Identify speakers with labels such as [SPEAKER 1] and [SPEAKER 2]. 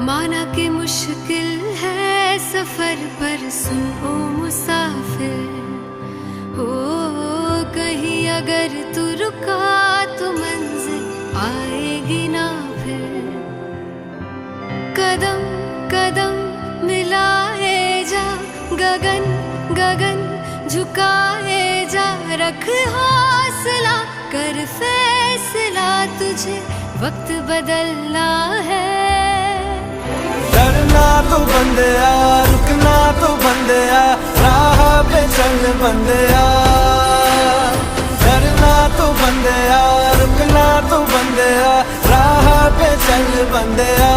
[SPEAKER 1] माना कि मुश्किल है सफर पर सुन ओ मुसाफिर, हो कहीं अगर तू रुका तो मंजिल आएगी ना फिर। कदम कदम मिलाए जा, गगन गगन झुकाए जा, रख हौसला कर फैसला, तुझे वक्त बदलना है।
[SPEAKER 2] डरना तो बंदिया, रुकना तो बंदिया, राह पे चल बंदिया। डरना तो बंदिया, रुकना तो बंदिया, राह पे चल बंदिया।